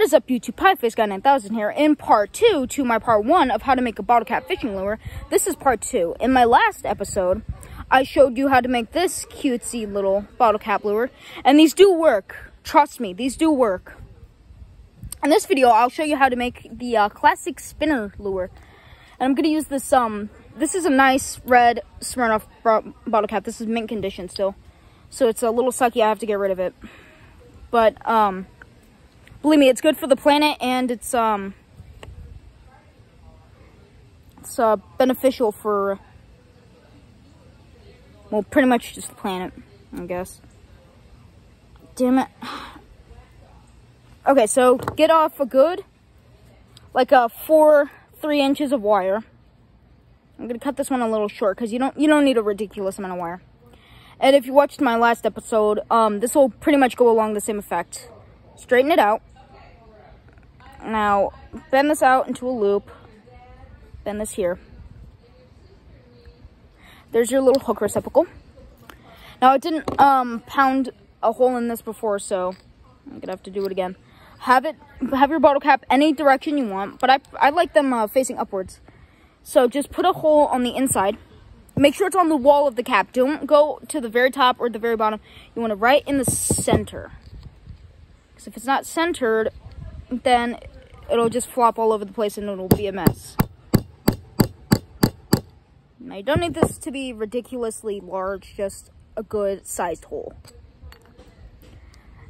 What is up, YouTube? Pieface Guy 9000 here in part 2 to my part 1 of how to make a bottle cap fishing lure. This is part 2. In my last episode, I showed you how to make this cutesy little bottle cap lure, and these do work. Trust me, these do work. In this video, I'll show you how to make the classic spinner lure. And I'm going to use this, this is a nice red Smirnoff bottle cap. This is mint condition still. So it's a little sucky, I have to get rid of it. But, believe me, it's good for the planet, and it's beneficial for, well, pretty much just the planet, I guess. Damn it. Okay, so get off a good, like a 3 inches of wire. I'm gonna cut this one a little short because you don't need a ridiculous amount of wire. And if you watched my last episode, this will pretty much go along the same effect. Straighten it out. Now, bend this out into a loop. Bend this here. There's your little hook reciprocal. Now, I didn't pound a hole in this before, so I'm gonna have to do it again. Have your bottle cap any direction you want, but I like them facing upwards. So just put a hole on the inside. Make sure it's on the wall of the cap. Don't go to the very top or the very bottom. You want it right in the center. Because if it's not centered, then it'll just flop all over the place and it'll be a mess. Now, you don't need this to be ridiculously large, just a good sized hole.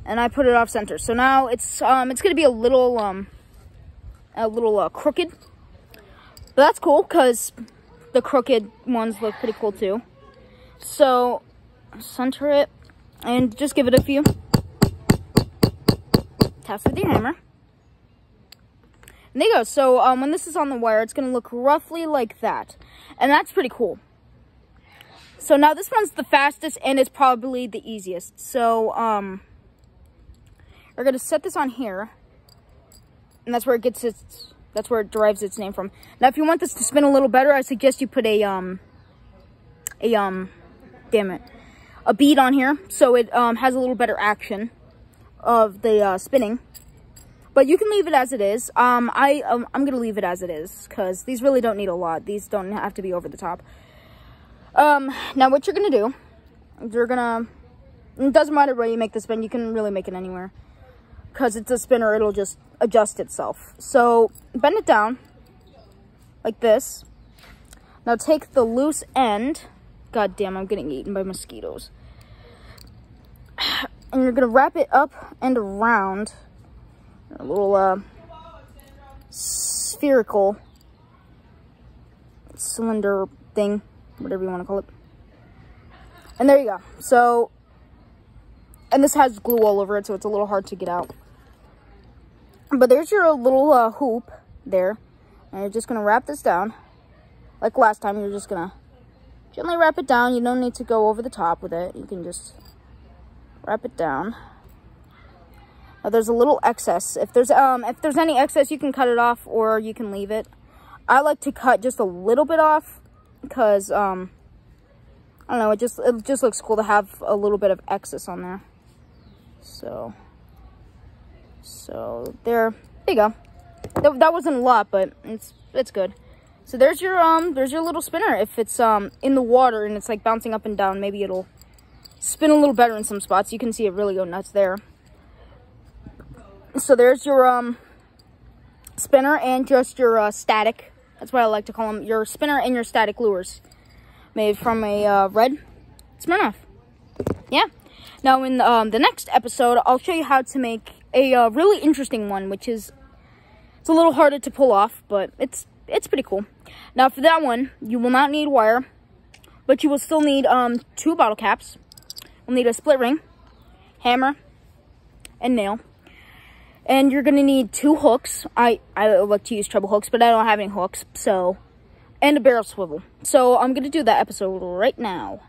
And I put it off center. So now it's going to be a little crooked. But that's cool because the crooked ones look pretty cool too. So center it and just give it a few taps with your hammer. And there you go. So when this is on the wire, it's going to look roughly like that. And that's pretty cool. So now this one's the fastest and it's probably the easiest. So we're going to set this on here. And that's where it gets that's where it derives its name from. Now, if you want this to spin a little better, I suggest you put a bead on here, so it has a little better action of the spinning. But you can leave it as it is. I'm gonna leave it as it is because these really don't need a lot. These don't have to be over the top. Now what you're gonna do, it doesn't matter where you make the spin. You can really make it anywhere. Because it's a spinner, it'll just adjust itself. So bend it down like this. Now take the loose end. God damn, I'm getting eaten by mosquitoes. And you're gonna wrap it up and around a little spherical cylinder thing, whatever you want to call it. And there you go. So, and this has glue all over it, so it's a little hard to get out. But there's your little hoop there. And you're just going to wrap this down. Like last time, you're just going to gently wrap it down. You don't need to go over the top with it. You can just wrap it down. Now, there's a little excess. If there's any excess, you can cut it off or you can leave it. I like to cut just a little bit off because, I don't know, it just looks cool to have a little bit of excess on there. So there you go. That wasn't a lot, but it's good. So there's your little spinner. If it's in the water and it's like bouncing up and down, maybe it'll spin a little better in some spots. You can see it really go nuts there. So there's your spinner and just your static. That's what I like to call them. Your spinner and your static lures, made from a red Smirnoff. Yeah. Now in the next episode, I'll show you how to make a really interesting one, which is, it's a little harder to pull off, but it's pretty cool. Now for that one, you will not need wire, but you will still need 2 bottle caps. You'll need a split ring, hammer, and nail. And you're gonna need 2 hooks. I like to use treble hooks, but I don't have any hooks, so, and a barrel swivel. So I'm gonna do that episode right now.